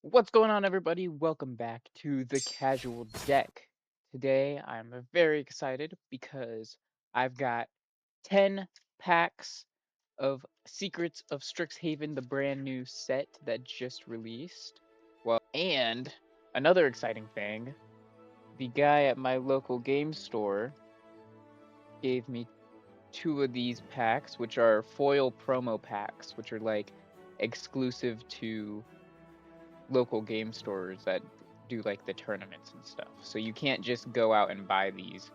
What's going on, everybody? Welcome back to the Casual Deck. Today, I'm very excited because I've got 10 packs of Secrets of Strixhaven, the brand new set that just released. And another exciting thing, the guy at my local game store gave me two of these packs, which are foil promo packs, which are like exclusive to local game stores that do like the tournaments and stuff. So you can't just go out and buy these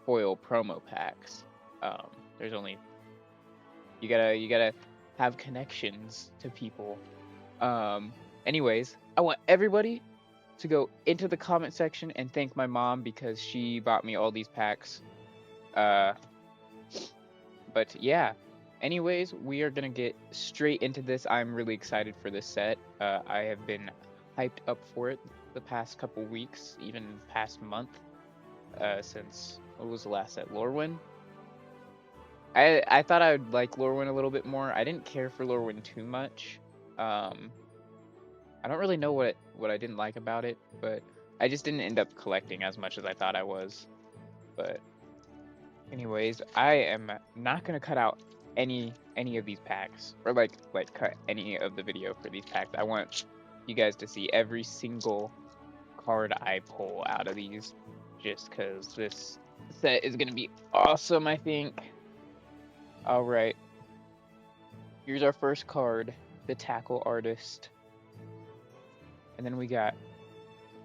foil promo packs. There's only you gotta have connections to people. Anyways, I want everybody to go into the comment section and thank my mom because she bought me all these packs. Uh, but yeah. Anyways, we are gonna get straight into this. I'm really excited for this set. I have been hyped up for it the past couple weeks, even past month, since what was the last set? Lorwyn. I thought I would like Lorwyn a little bit more. I didn't care for Lorwyn too much. Um, I don't really know what I didn't like about it, but I just didn't end up collecting as much as I thought I was. But anyways, I am not gonna cut out any of these packs or like cut any of the video for these packs. I want you guys to see every single card I pull out of these, just because this set is gonna be awesome, I think. All right, here's our first card, the Tackle Artist, and then we got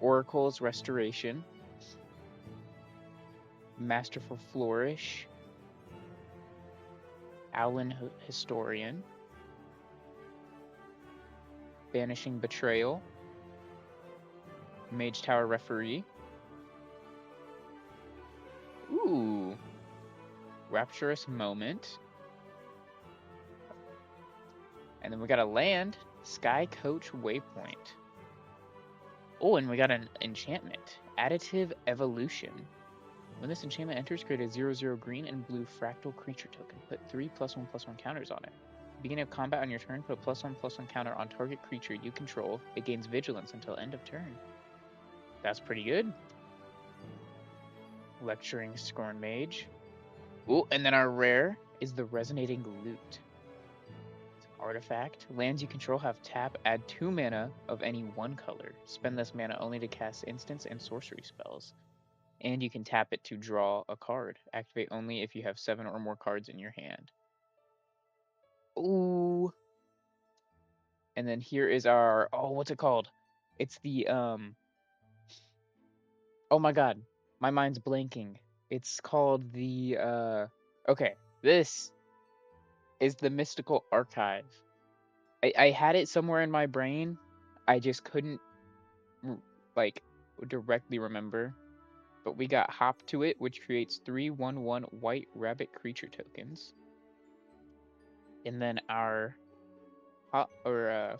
Oracle's Restoration, Masterful Flourish, Alan Historian, Banishing Betrayal, Mage Tower Referee. Ooh. Rapturous Moment. And then we got a land, Sky Coach Waypoint. Oh, and we got an enchantment, Additive Evolution. When this enchantment enters, create a 0/0 green and blue fractal creature token. Put 3+1/+1 counters on it. Beginning of combat on your turn, put a +1/+1 counter on target creature you control. It gains vigilance until end of turn. That's pretty good. Lecturing Scorn Mage. Ooh, and then our rare is the Resonating Lute. It's an artifact. Lands you control have tap, add 2 mana of any one color. Spend this mana only to cast instants and sorcery spells. And you can tap it to draw a card. Activate only if you have 7 or more cards in your hand. Ooh. And then here is our, oh, what's it called? It's the, oh my god, my mind's blanking. It's called the, okay, this is the Mystical Archive. I had it somewhere in my brain. I just couldn't, like, directly remember. But we got Hop to it, which creates 3/1/1 white rabbit creature tokens. And then our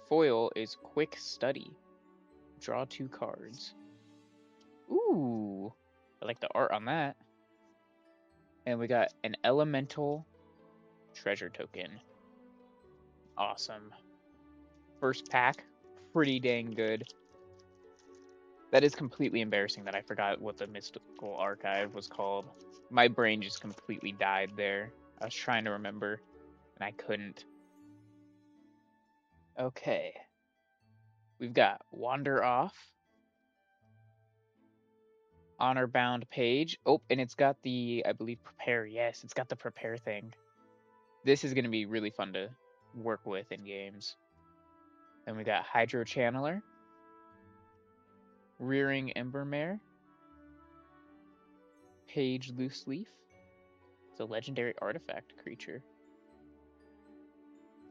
foil is Quick Study. Draw 2 cards. Ooh, I like the art on that. And we got an Elemental Treasure token. Awesome. First pack, pretty dang good. That is completely embarrassing that I forgot what the Mystical Archive was called. My brain just completely died there. I was trying to remember, and I couldn't. Okay. We've got Wander Off, Honor Bound Page. Oh, and it's got the, I believe, Prepare. Yes, it's got the Prepare thing. This is going to be really fun to work with in games. Then we got Hydro Channeler, Rearing Embermare, Page Loose Leaf. It's a legendary artifact creature.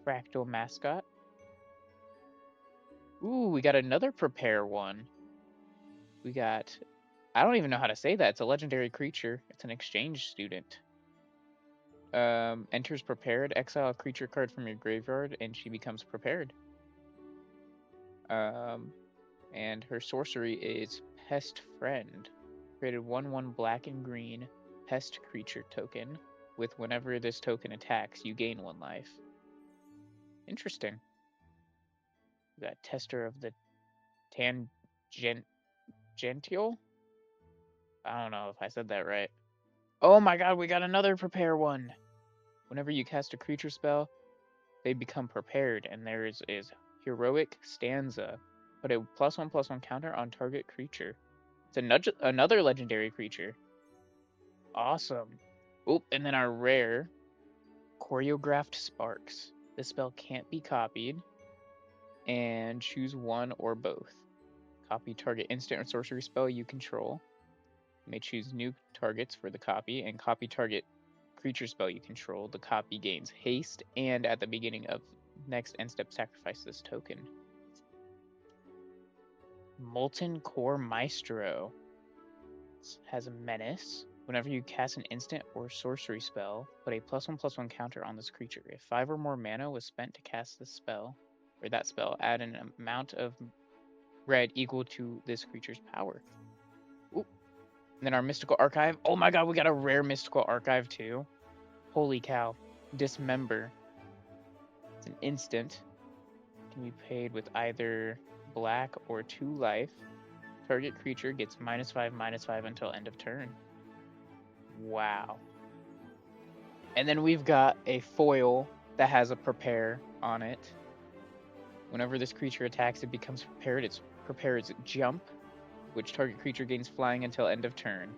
Fractal Mascot. Ooh, we got another Prepare one. We got, I don't even know how to say that. It's a legendary creature. It's an exchange student. Enters prepared. Exile a creature card from your graveyard, and she becomes prepared. And her sorcery is Pest Friend. Created 1/1 black and green pest creature token. With whenever this token attacks, you gain 1 life. Interesting. We got Tester of the Gentile? I don't know if I said that right. Oh my god, we got another prepare one! Whenever you cast a creature spell, they become prepared, and there is Heroic Stanza. Put a +1/+1 counter on target creature. It's another legendary creature. Awesome. Oop, and then our rare, Choreographed Sparks. This spell can't be copied, and choose one or both. Copy target instant or sorcery spell you control. You may choose new targets for the copy, and copy target creature spell you control. The copy gains haste, and at the beginning of next end step, sacrifice this token. Molten Core Maestro has a menace. Whenever you cast an instant or sorcery spell, put a +1/+1 counter on this creature. If 5 or more mana was spent to cast this spell, or that spell, add an amount of red equal to this creature's power. Ooh. And then our Mystical Archive. Oh my god, we got a rare Mystical Archive too. Holy cow. Dismember. It's an instant. Can be paid with either black or 2 life. Target creature gets -5/-5 until end of turn. Wow. And then we've got a foil that has a prepare on it. Whenever this creature attacks, it becomes prepared. Its prepared's jump, which target creature gains flying until end of turn.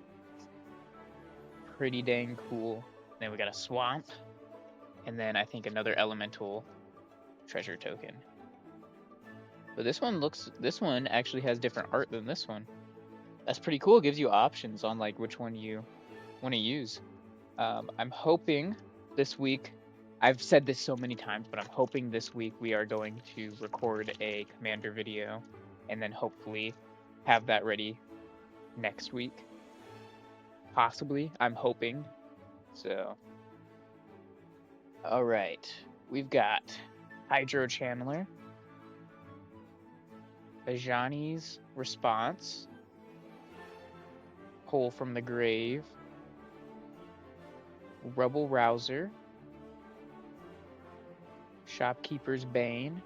Pretty dang cool. Then we got a swamp, and then I think another elemental treasure token. But this one actually has different art than this one. That's pretty cool. It gives you options on like which one you want to use. I'm hoping this week, I've said this so many times, but I'm hoping this week we are going to record a commander video and then hopefully have that ready next week. Possibly, I'm hoping. So, all right, we've got Hydro Channeler, Bajani's Response, Pull from the Grave, Rebel Rouser, Shopkeeper's Bane,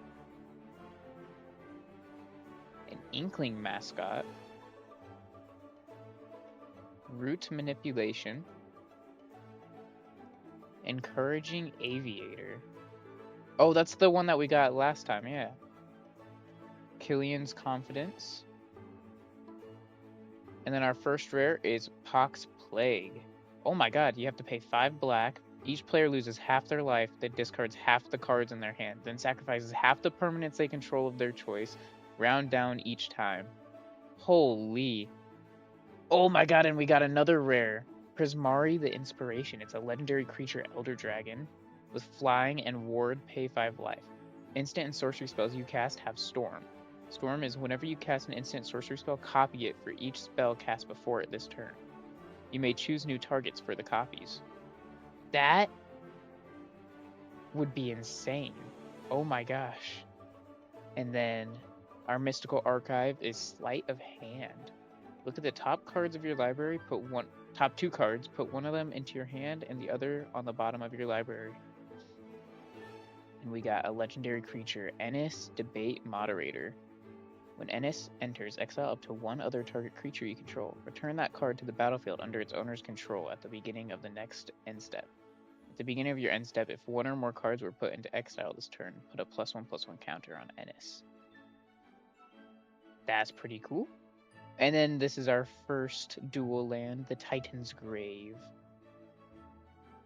an Inkling Mascot, Root Manipulation, Encouraging Aviator. Oh, that's the one that we got last time, yeah. Killian's Confidence. And then our first rare is Pox Plague. Oh my god, you have to pay 5 black. Each player loses half their life, that discards half the cards in their hand, then sacrifices half the permanents they control of their choice, round down each time. Holy. Oh my god, and we got another rare. Prismari the Inspiration. It's a legendary creature Elder Dragon. With flying and ward, pay 5 life. Instant and sorcery spells you cast have Storm. Storm is whenever you cast an instant sorcery spell, copy it for each spell cast before it this turn. You may choose new targets for the copies. That would be insane. Oh my gosh. And then our Mystical Archive is Sleight of Hand. Look at the top cards of your library, top 2 cards, put one of them into your hand and the other on the bottom of your library. And we got a legendary creature, Ennis Debate Moderator. When Ennis enters, exile up to one other target creature you control. Return that card to the battlefield under its owner's control at the beginning of the next end step. At the beginning of your end step, if one or more cards were put into exile this turn, put a +1/+1 counter on Ennis. That's pretty cool. And then this is our first dual land, the Titan's Grave.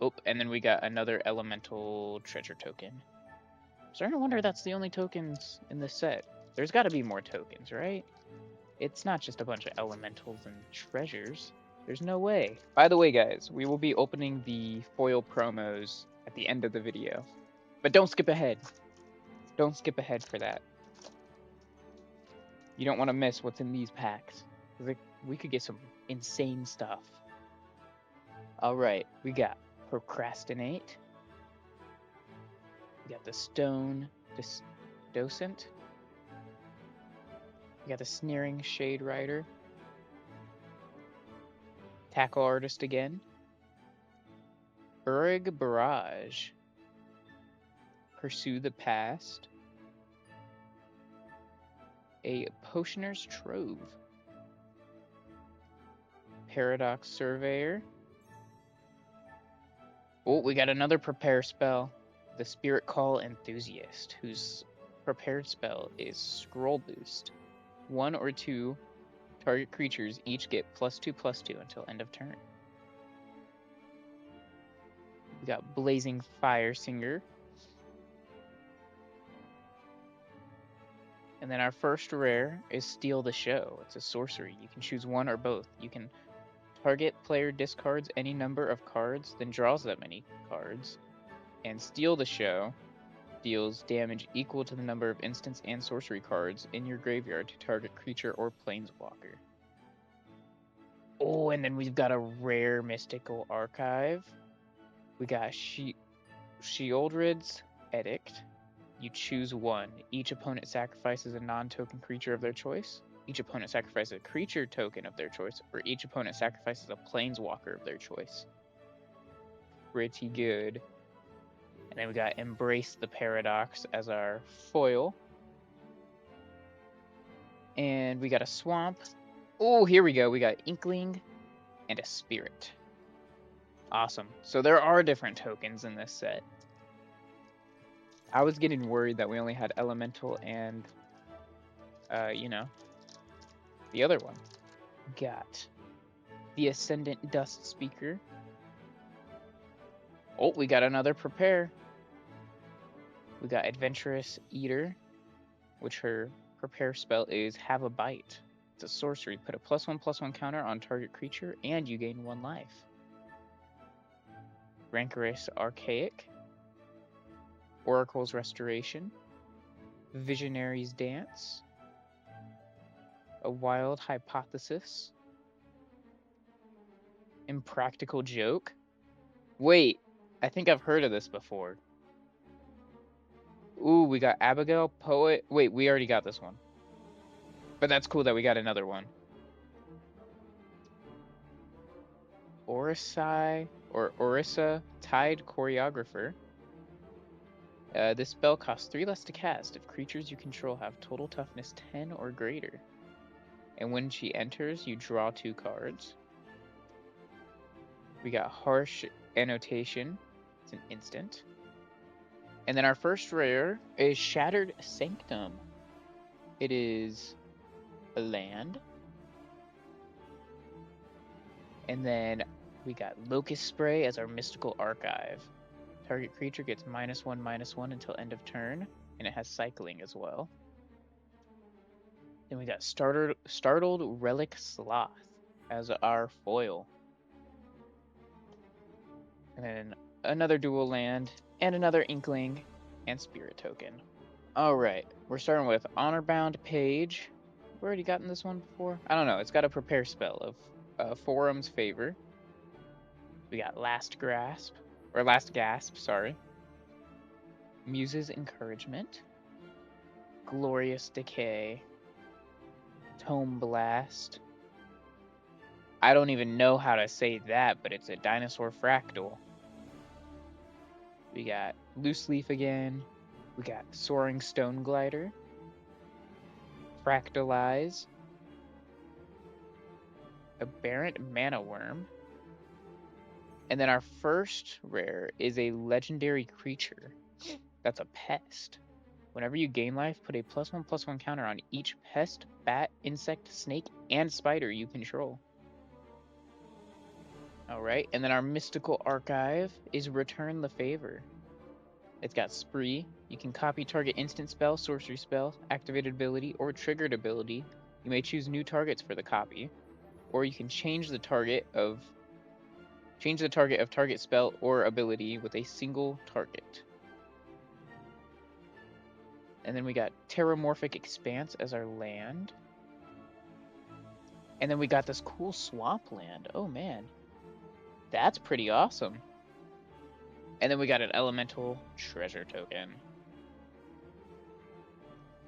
Oh, and then we got another elemental treasure token. I'm starting to wonder that's the only tokens in this set. There's got to be more tokens, right? It's not just a bunch of elementals and treasures. There's no way. By the way, guys, we will be opening the foil promos at the end of the video. But don't skip ahead. Don't skip ahead for that. You don't want to miss what's in these packs. We could get some insane stuff. Alright, we got Procrastinate. We got the Stone Docent. We got the Sneering Shade Rider. Tackle Artist again. Urig Barrage. Pursue the Past. a Potioner's Trove, Paradox Surveyor. Oh, we got another Prepare spell, the Spirit Call Enthusiast, whose prepared spell is Scroll Boost. 1 or 2 target creatures each get +2/+2 until end of turn. We got Blazing Fire Singer. And then our first rare is Steal the Show. It's a sorcery. You can choose one or both. You can target player discards any number of cards, then draws that many cards. And Steal the Show deals damage equal to the number of instants and sorcery cards in your graveyard to target creature or planeswalker. Oh, and then we've got a rare Mystical Archive. We got Shieldred's Edict. You choose one. Each opponent sacrifices a non-token creature of their choice. Each opponent sacrifices a creature token of their choice, or each opponent sacrifices a planeswalker of their choice. Pretty good. And then we got Embrace the Paradox as our foil. And we got a Swamp. Oh, here we go. We got Inkling and a Spirit. Awesome. So there are different tokens in this set. I was getting worried that we only had Elemental and, the other one. Got the Ascendant Dust Speaker. Oh, we got another Prepare. We got Adventurous Eater, which her Prepare spell is Have a Bite. It's a sorcery. Put a +1/+1 counter on target creature, and you gain 1 life. Rancorous Archaic. Oracle's Restoration. Visionary's Dance. A Wild Hypothesis. Impractical Joke. Wait, I think I've heard of this before. Ooh, we got Abigail, Poet. Wait, we already got this one. But that's cool that we got another one. Orisa, Tide Choreographer. This spell costs 3 less to cast if creatures you control have total toughness 10 or greater. And when she enters, you draw 2 cards. We got Harsh Annotation. It's an instant. And then our first rare is Shattered Sanctum. It is a land. And then we got Locust Spray as our Mystical Archive. Target creature gets -1/-1 until end of turn, and it has cycling as well. Then we got Startled Relic Sloth as our foil. And then another dual land, and another Inkling, and Spirit Token. Alright, we're starting with Honorbound Page. We've already gotten this one before? I don't know, it's got a Prepare spell of Forum's Favor. We got Last Gasp, sorry. Muse's Encouragement. Glorious Decay. Tome Blast. I don't even know how to say that, but it's a Dinosaur Fractal. We got Loose Leaf again. We got Soaring Stone Glider. Fractalize. Aberrant Mana Worm. And then our first rare is a legendary creature. That's a pest. Whenever you gain life, put a +1/+1 counter on each pest, bat, insect, snake, and spider you control. Alright, and then our Mystical Archive is Return the Favor. It's got Spree. You can copy target instant spell, sorcery spell, activated ability, or triggered ability. You may choose new targets for the copy, or you can change the target of target spell or ability with a single target. And then we got Terramorphic Expanse as our land. And then we got this cool swamp land. Oh man, that's pretty awesome. And then we got an Elemental Treasure Token.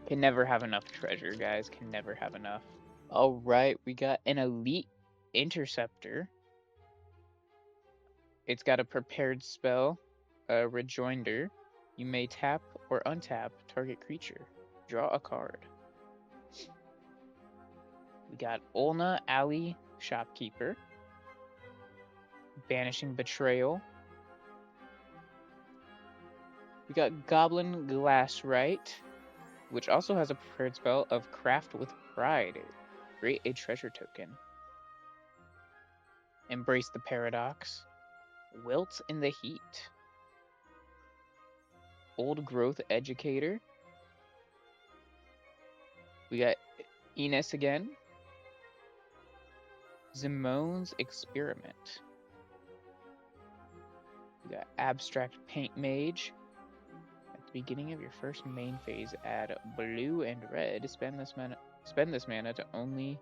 Can never have enough treasure, guys. Can never have enough. Alright, we got an Elite Interceptor. It's got a prepared spell, a Rejoinder. You may tap or untap target creature. Draw a card. We got Olna Alley Shopkeeper, Banishing Betrayal. We got Goblin Glasswright, which also has a prepared spell of Craft with Pride. Create a treasure token. Embrace the Paradox. Wilt in the Heat. Old Growth Educator. We got Enos again. Zimone's Experiment. We got Abstract Paint Mage. At the beginning of your first main phase, add blue and red. Spend this mana to only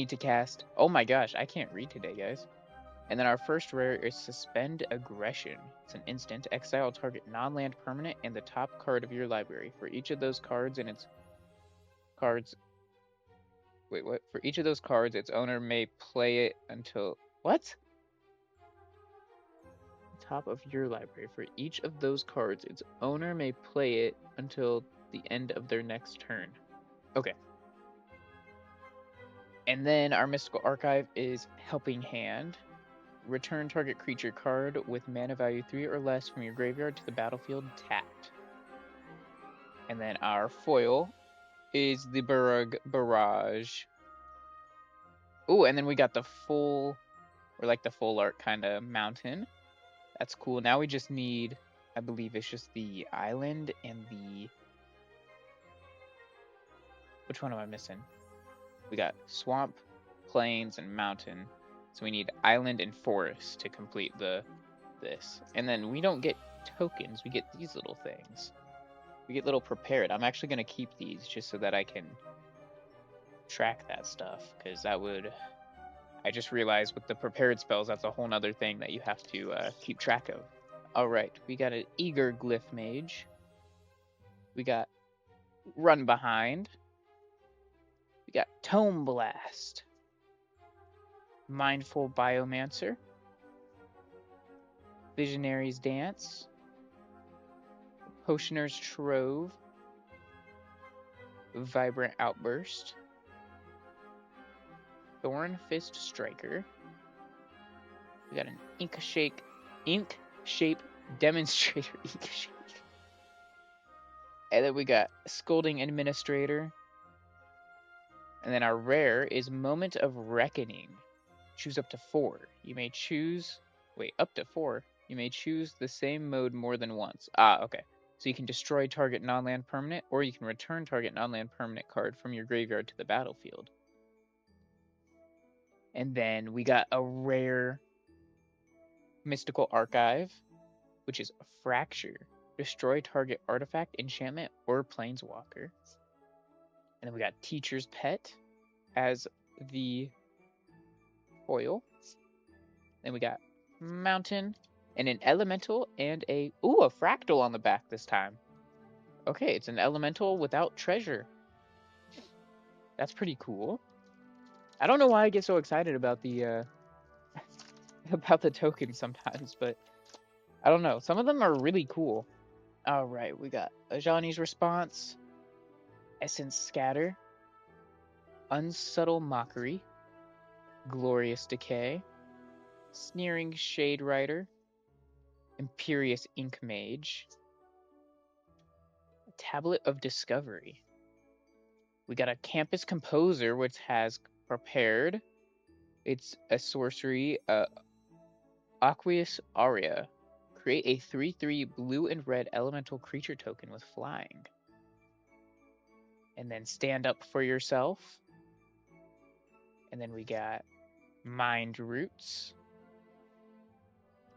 to cast. Oh my gosh, I can't read today, guys. And then our first rare is Suspend Aggression. It's an instant. Exile target non-land permanent and the top card of your library. For each of those cards and its cards. Wait, what? For each of those cards, its owner may play it until. What? Top of your library. For each of those cards, its owner may play it until the end of their next turn. Okay. And then our Mystical Archive is Helping Hand. Return target creature card with mana value 3 or less from your graveyard to the battlefield tapped. And then our foil is the Barug Barrage. Ooh, and then we got the full, or like the full art kind of mountain. That's cool. Now we just need, I believe it's just the island and the... Which one am I missing? We got swamp, plains, and mountain. So we need island and forest to complete this. And then we don't get tokens, we get these little things. We get little prepared. I'm actually going to keep these just so that I can track that stuff. Because that would... I just realized with the prepared spells, that's a whole nother thing that you have to keep track of. Alright, we got an Eager Glyph Mage. We got Run Behind. We got Tome Blast. Mindful Biomancer. Visionary's Dance. Potioner's Trove. Vibrant Outburst. Thorn Fist Striker. We got an Ink Shape Demonstrator. Ink Shape. And then we got Scolding Administrator. And then our rare is Moment of Reckoning. Choose up to 4. You may choose... Wait, up to 4. You may choose the same mode more than once. Ah, okay. So you can destroy target non-land permanent, or you can return target non-land permanent card from your graveyard to the battlefield. And then we got a rare Mystical Archive, which is Fracture. Destroy target artifact, enchantment, or planeswalker. And then we got Teacher's Pet as the foil. Then we got Mountain, and an elemental, and a fractal on the back this time. Okay, it's an elemental without treasure. That's pretty cool. I don't know why I get so excited about the about the tokens sometimes, but I don't know. Some of them are really cool. All right, we got Ajani's Response, Essence Scatter, Unsubtle Mockery, Glorious Decay, Sneering Shade Rider, Imperious Ink Mage, Tablet of Discovery. We got a Campus Composer, which has prepared. It's a sorcery, Aqueous Aria. Create a 3/3 blue and red elemental creature token with flying. And then Stand Up for Yourself. And then we got Mind Roots.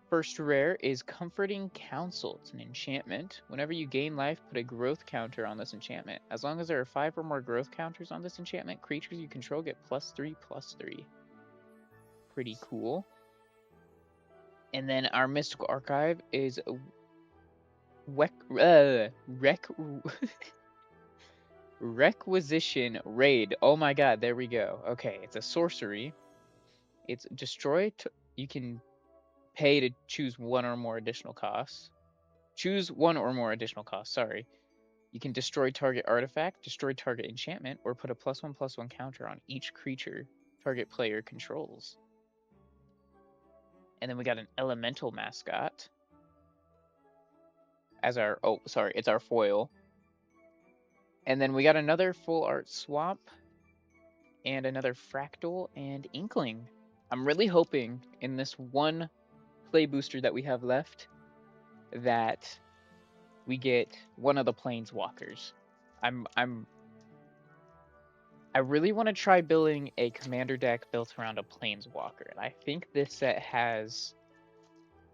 First rare is Comforting Counsel. It's an enchantment. Whenever you gain life, put a growth counter on this enchantment. As long as there are 5 or more growth counters on this enchantment, creatures you control get +3/+3. Pretty cool. And then our Mystical Archive is Requisition Raid. Oh my god, there we go. Okay, it's a sorcery. It's destroy. You can pay to choose one or more additional costs. Choose one or more additional costs, sorry. You can destroy target artifact, destroy target enchantment, or put a +1/+1 counter on each creature target player controls. And then we got an elemental mascot as our, oh, sorry, it's our foil. And then we got another full art swamp and another fractal and inkling. I'm really hoping in this one play booster that we have left that we get one of the planeswalkers. I really want to try building a commander deck built around a planeswalker, and I think this set has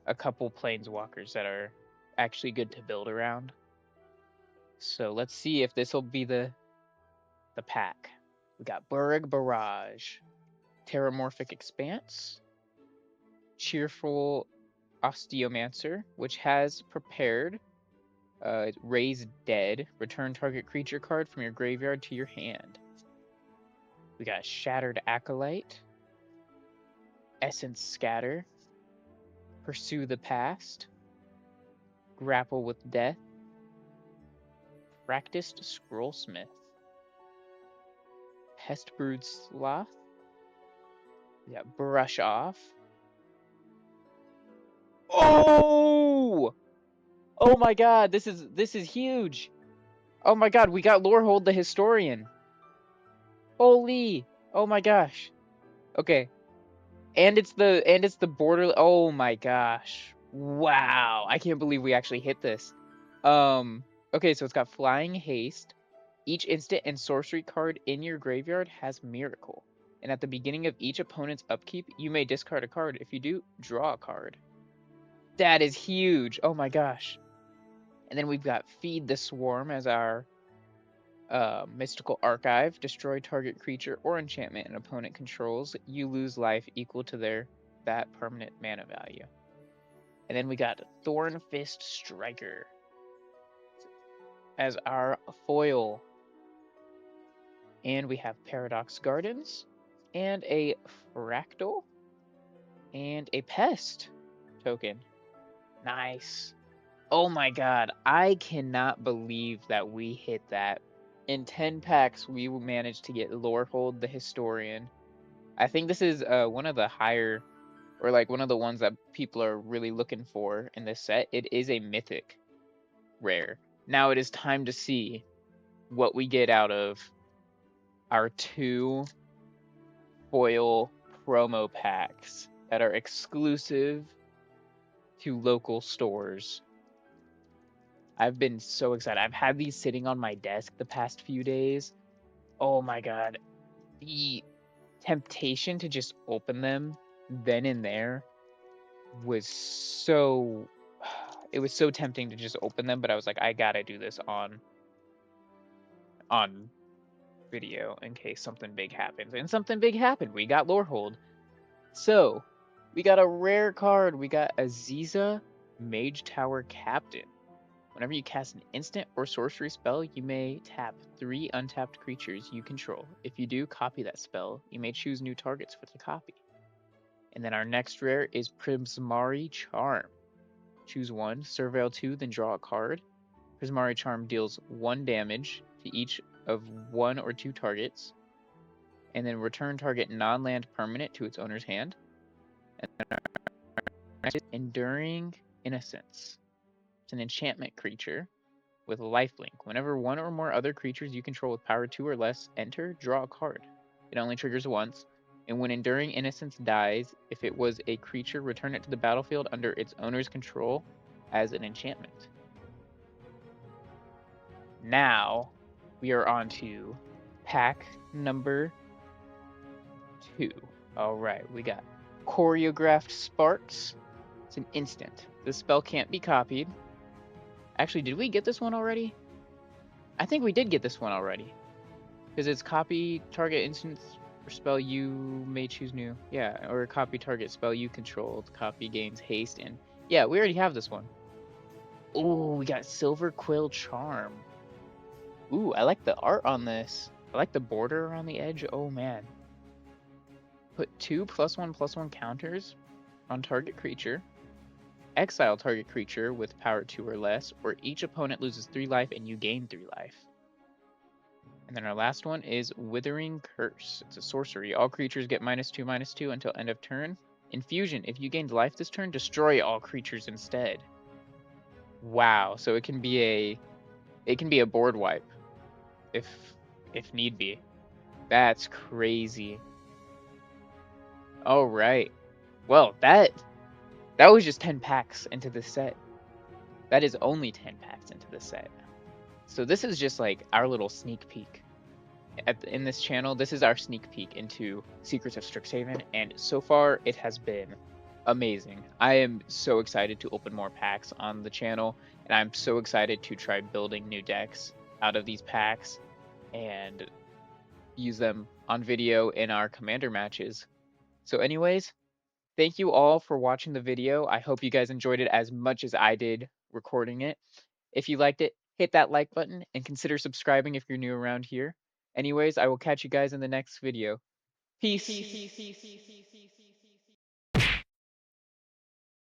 a couple planeswalkers that are actually good to build around. So let's see if this will be the pack. We got Burg Barrage, Terramorphic Expanse, Cheerful Osteomancer, which has prepared Raise Dead, return target creature card from your graveyard to your hand. We got Shattered Acolyte, Essence Scatter, Pursue the Past, Grapple with Death, Practiced Scrollsmith, Pestbrood Sloth, we got Brush Off. Oh! Oh my god, this is huge. Oh my god, we got Lorehold the Historian. Holy! Oh my gosh. Okay. And it's the border. Oh my gosh. Wow. I can't believe we actually hit this. Okay, so it's got Flying Haste. Each instant and sorcery card in your graveyard has Miracle. And at the beginning of each opponent's upkeep, you may discard a card. If you do, draw a card. That is huge. Oh my gosh. And then we've got Feed the Swarm as our Mystical Archive. Destroy target creature or enchantment an opponent controls. You lose life equal to that permanent mana value. And then we got Thornfist Striker as our foil. And we have Paradox Gardens and a Fractal and a Pest token. Nice. Oh my god, I cannot believe that we hit that. In 10 packs, we managed to get Lorehold the Historian. I think this is one of the higher, or like one of the ones that people are really looking for in this set. It is a mythic rare. Now it is time to see what we get out of our 2 foil promo packs that are exclusive to local stores. I've been so excited. I've had these sitting on my desk the past few days. Oh my god. The temptation to just open them then and there was so it was so tempting to just open them, but I was like, I gotta do this on video in case something big happens. And something big happened. We got Lorehold. So we got a rare card. We got Aziza, Mage Tower Captain. Whenever you cast an instant or sorcery spell, you may tap 3 untapped creatures you control. If you do, copy that spell. You may choose new targets for the copy. And then our next rare is Prismari Charm. Choose 1, Surveil 2, then draw a card. Prismari Charm deals 1 damage to each of 1 or 2 targets. And then return target non-land permanent to its owner's hand. And then our next is Enduring Innocence. It's an enchantment creature with lifelink. Whenever 1 or more other creatures you control with power 2 or less enter, draw a card. It only triggers once. And when Enduring Innocence dies, if it was a creature, return it to the battlefield under its owner's control as an enchantment. Now, we are on to pack number 2. Alright, we got Choreographed Sparks. It's an instant. The spell can't be copied. Actually, did we get this one already? I think we did get this one already. Because it's copy target instance or spell you may choose new. Yeah, or copy target spell you controlled. Copy gains haste and... Yeah, we already have this one. Ooh, we got Silver Quill Charm. Ooh, I like the art on this. I like the border around the edge. Oh, man. Put 2 +1/+1 counters on target creature. exile target creature with power 2 or less, or each opponent loses 3 life and you gain 3 life. And then our last one is Withering Curse. It's a sorcery. All creatures get -2/-2 until end of turn. Infusion. If you gained life this turn, destroy all creatures instead. Wow. So it can be a board wipe if if need be. That's crazy. All right. Well, that was just 10 packs into the set. That is only 10 packs into the set. So this is just like our little sneak peek. In this channel, this is our sneak peek into Secrets of Strixhaven, and so far it has been amazing. I am so excited to open more packs on the channel, and I'm so excited to try building new decks out of these packs and use them on video in our commander matches. So anyways, thank you all for watching the video. I hope you guys enjoyed it as much as I did recording it. If you liked it, hit that like button and consider subscribing if you're new around here. Anyways, I will catch you guys in the next video. Peace.